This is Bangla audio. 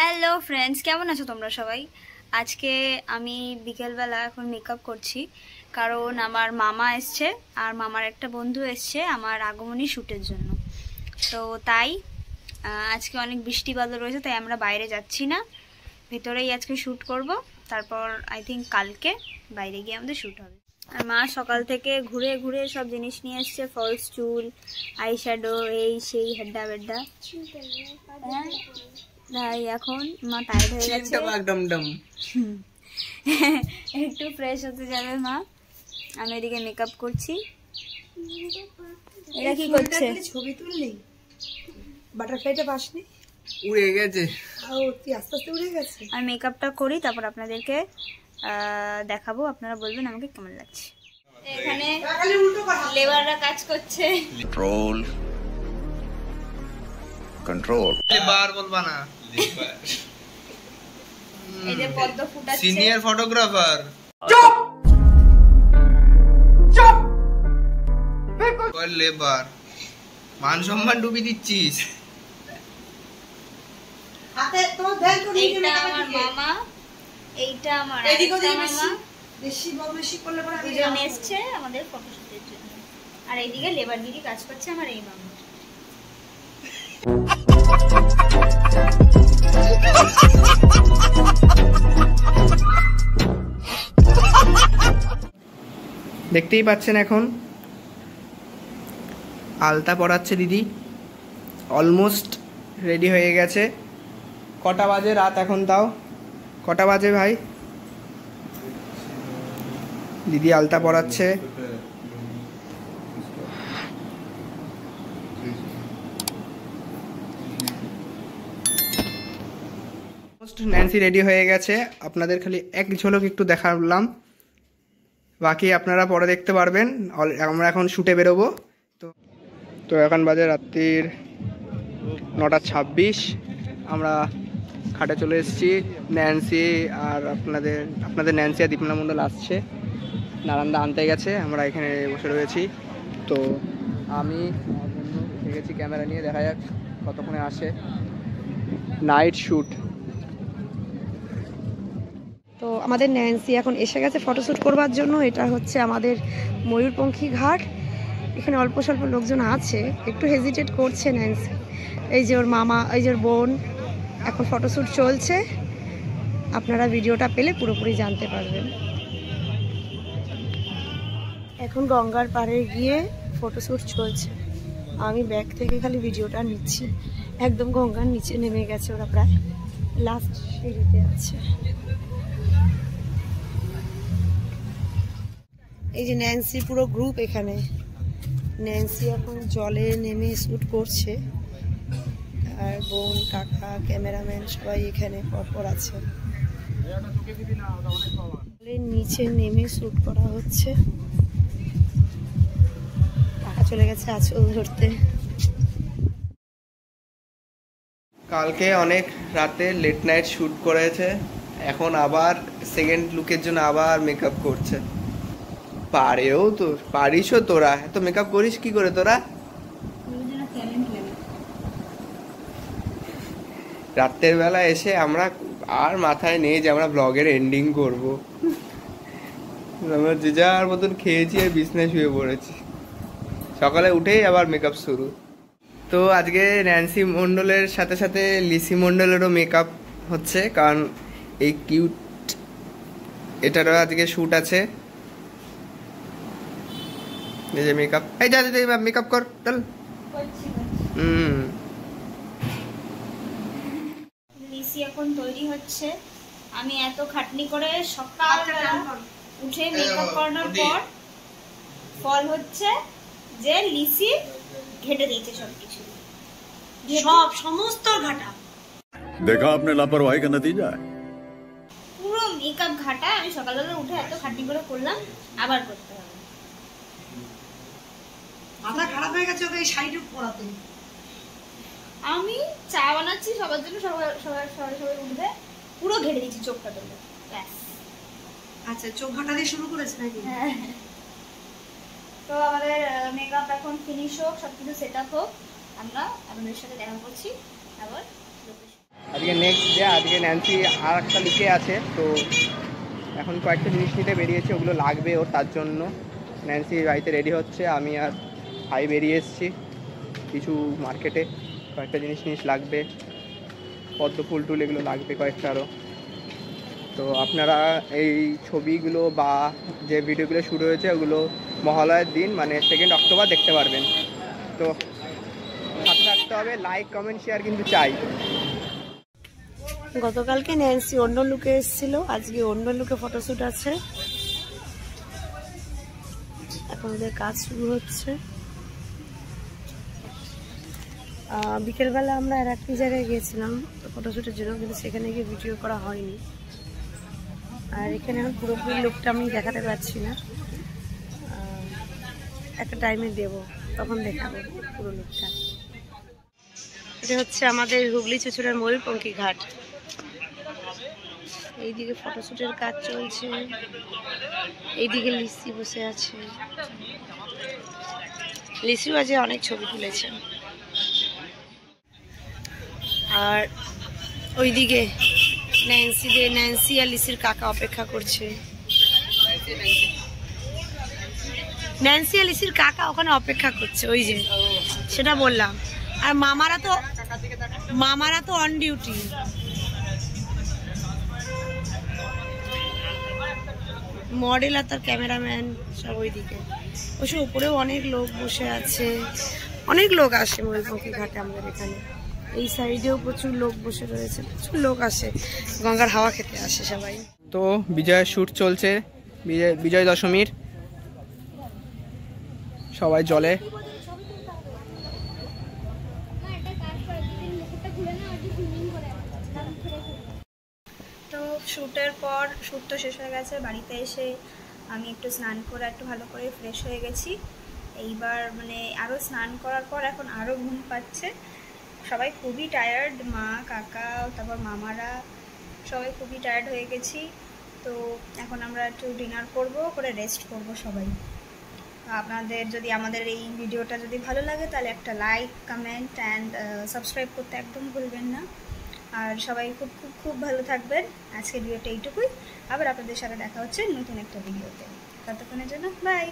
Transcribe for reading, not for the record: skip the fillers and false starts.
হ্যালো ফ্রেন্ডস, কেমন আছো তোমরা সবাই? আজকে আমি বিকেলবেলা এখন মেকআপ করছি, কারণ আমার মামা এসছে আর মামার একটা বন্ধু এসছে আমার আগমনী শ্যুটের জন্য। তো তাই আজকে অনেক বৃষ্টি বাদল রয়েছে, তাই আমরা বাইরে যাচ্ছি না, ভেতরেই আজকে শ্যুট করব। তারপর আই থিঙ্ক কালকে বাইরে গিয়ে আমাদের শ্যুট হবে। আর মা সকাল থেকে ঘুরে ঘুরে সব জিনিস নিয়ে এসছে, ফলস, চুল, আই শ্যাডো, এই সেই হেড্ডা বেড্ডা। তাই এখন মা টায়ার্ড হয়ে গেছে, একটু ফ্রেশ হতে যাবে মা। আমি এদিকে মেকআপ করছি। এরা কি করছে? ছবি তুললি? বাটারফ্লাইটা পাসনি? উড়ে গেছে। ও তুই আস্তে আস্তে উড়ে গেছে। আমি মেকআপটা করি, তারপর আপনাদেরকে দেখাবো, আপনারা বলবেন আমাকে কেমন লাগছে। এখানে লেবাররা কাজ করছে। কন্ট্রোল লেবার বলবা না, এই যে পদ্ম ফুটাচ্ছে, সিনিয়র ফটোগ্রাফার। কল লেবার, মান সম্মান ডুবি দিচ্ছিস। হাতে তোমার দেন তো নিয়ে এইটা আমার মামা, এইটা আমার মামা। বেশি বদমাশি করলে পরে আমি দুজন এসছে আমাদের ফটোশুটের জন্য, আর এইদিকে লেবার দিদি কাজ করছে আমার এই মামা। দেখতেই পাচ্ছেন এখন আলতা পরাচ্ছে দিদি, অলমোস্ট রেডি হয়ে গেছে। কটা বাজে রাত এখন? তাও কটা বাজে ভাই? দিদি আলতা পরাচ্ছে। ন্যান্সি রেডি হয়ে গেছে, আপনাদের খালি এক ঝলক একটু দেখালাম, বাকি আপনারা পরে দেখতে পারবেন। আমরা এখন শুটে বেরোবো। তো এখন বাজে রাত্রির 9:26। আমরা খাটে চলে এসেছি। ন্যান্সি আর আপনাদের ন্যান্সি আর দীপনা মণ্ডল আসছে, নারান্দা আনতে গেছে, আমরা এখানে বসে রয়েছি। তো আমি আমার বন্ধু এসে গেছি ক্যামেরা নিয়ে, দেখা যাক কতক্ষণে আসে। Night shoot. তো আমাদের ন্যান্সি এখন এসে গেছে ফটোশ্যুট করবার জন্য। এটা হচ্ছে আমাদের ময়ূরপঙ্খী ঘাট। এখানে অল্প স্বল্প লোকজন আছে, একটু হেজিটেট করছে ন্যান্সি। এই যে ওর মামা, এই যে ওর বোন, এখন ফটোশ্যুট চলছে। আপনারা ভিডিওটা পেলে পুরোপুরি জানতে পারবেন। এখন গঙ্গার পাড়ে গিয়ে ফটোশ্যুট চলছে। আমি ব্যাগ থেকে খালি ভিডিওটা নিচ্ছি। একদম গঙ্গার নিচে নেমে গেছে ওরা, প্রায় লাস্ট সিঁড়িতে আছে। এই যে ন্যান্সি পুরো গ্রুপ এখানে। ন্যান্সি এখন জলে নেমে শ্যুট করছে, আর বোন, কাকা, ক্যামেরাম্যান সবাই এখানে পরপর আছে। নিচে নেমে শ্যুট করা হচ্ছে। কাকা চলে গেছে আঁচল ধরতে। কালকে অনেক রাতে লেট নাইট শ্যুট করেছে, এখন আবার সেকেন্ড লুকের জন্য আবার মেকআপ করছে। পারেও তো, পারিসও তোরা, এত মেকআপ করিস কি করে তোরা? রাতের বেলা এসে আমরা আর মাথায় নেই যে আমরা ব্লগের এন্ডিং করব। আমরা যে যার মতন খেয়েছি আর বিছনায় শুয়ে পড়েছি, সকালে উঠেই আবার মেকআপ শুরু। তো আজকে ন্যান্সি মণ্ডলের সাথে সাথে লিসি মণ্ডলেরও মেকআপ হচ্ছে, কারণ এই কিউট এটারও আজকে শ্যুট আছে। এই যে মেকআপ, এই যা মেকআপ কর চল। লিসি এখন তৈরি হচ্ছে। আমি এত খাটনি করে সকালবেলা উঠে মেকআপ করানোর পর ফল হচ্ছে যে লিসি ঘেটে দিয়েছে সবকিছু, সমস্ত ঘাটা। देखा आपने लापरवाही का नतीजा है। পুরো মেকআপ ঘাটা আমি সকালবেলা উঠে এত খাটনি করে করলাম, আবার করতে হবে। মাথা খারাপ হয়ে গেছে ওকে এই শাড়িটা পরাতে। আমি চা বানাচ্ছি সবার জন্য, সবাই উঠবে, পুরো ঘেটে দিয়েছি চোখটা তুলে, ব্যাস। আচ্ছা, চোখ ঘাটা দিয়ে শুরু করেছে নাকি? হ্যাঁ। তো আমাদের মেকআপ এখন ফিনিশ হোক, সবকিছু সেট আপ হোক, আমরা আপনাদের সাথে দেখা করছি আবার। আজকে নেক্সট ডে, আজকে ন্যান্সি আর একটা লুকে আছে, তো এখন কয়েকটা জিনিস নিতে বেরিয়েছে, ওগুলো লাগবে ওর, তার জন্য ন্যান্সি বাড়িতে রেডি হচ্ছে। আমি আর ভাই বেরিয়ে এসেছি কিছু মার্কেটে, কয়েকটা জিনিস লাগবে, পদ্ম ফুল টুল এগুলো লাগবে কয়েকটা আরও। তো আপনারা এই ছবিগুলো বা যে ভিডিওগুলো শুরু হয়েছে ওগুলো মহালয়ার দিন মানে 2 অক্টোবর দেখতে পারবেন। তো সাথে থাকতে হবে, লাইক কমেন্ট শেয়ার কিন্তু চাই। গতকালকে ন্যান্সি অন্য লুকে এসেছিল, আজকে অন্য লুকে ফটোশ্যুট আছে। এখন ওদের কাজ শুরু হচ্ছে। বিকেলবেলা আমরা আর একটি জায়গায় গিয়েছিলাম ফটোশ্যুটের জন্য, কিন্তু সেখানে গিয়ে ভিডিও করা হয়নি। আর এখানে এখন পুরোপুরি লুকটা আমি দেখাতে পারছি না, একটা টাইমে দেব তখন দেখাবো পুরো লুকটা। এটা হচ্ছে আমাদের হুগলি চুঁচুড়ার ময়ূরপঙ্খী ঘাট। এইদিকে ফটোশ্যুটের কাজ চলছে, এইদিকে লিসি বসে আছে। লিসিও আজ অনেক ছবি তুলেছে। আর ওইদিকে ন্যান্সি আর লিসির কাকা অপেক্ষা করছে। ন্যান্সি আর লিসির কাকা ওখানে অপেক্ষা করছে, ওই যে সেটা বললাম। আর মামারা তো অন ডিউটি। মডেল আর তার ক্যামেরাম্যান সব ওইদিকে বসে, উপরেও অনেক লোক বসে আছে, অনেক লোক আসে ময়ূরপঙ্খী ঘাটে আমাদের এখানে। এই সাইডেও প্রচুর লোক বসে রয়েছে, প্রচুর লোক আসে, গঙ্গার হাওয়া খেতে আসে সবাই। তো বিজয়ের শ্যুট চলছে, বিজয় দশমীর, সবাই জলে। তো শ্যুটের পর শ্যুট তো শেষ হয়ে গেছে, বাড়িতে এসে আমি একটু স্নান করে একটু ভালো করে ফ্রেশ হয়ে গেছি। এইবার মানে আরও স্নান করার পর এখন আরও ঘুম পাচ্ছে, সবাই খুবই টায়ার্ড, মা কাকা তারপর মামারা সবাই খুবই টায়ার্ড হয়ে গেছি। তো এখন আমরা একটু ডিনার করব, করে রেস্ট করব সবাই। আপনাদের যদি আমাদের এই ভিডিওটা যদি ভালো লাগে তাহলে একটা লাইক কমেন্ট অ্যান্ড সাবস্ক্রাইব করতে একদম ভুলবেন না। আর সবাই খুব খুব খুব ভালো থাকবেন। আজকের ভিডিওটা এইটুকুই, আবার আপনাদের সাথে দেখা হচ্ছে নতুন একটা ভিডিওতে। ততক্ষণের জন্য বাই।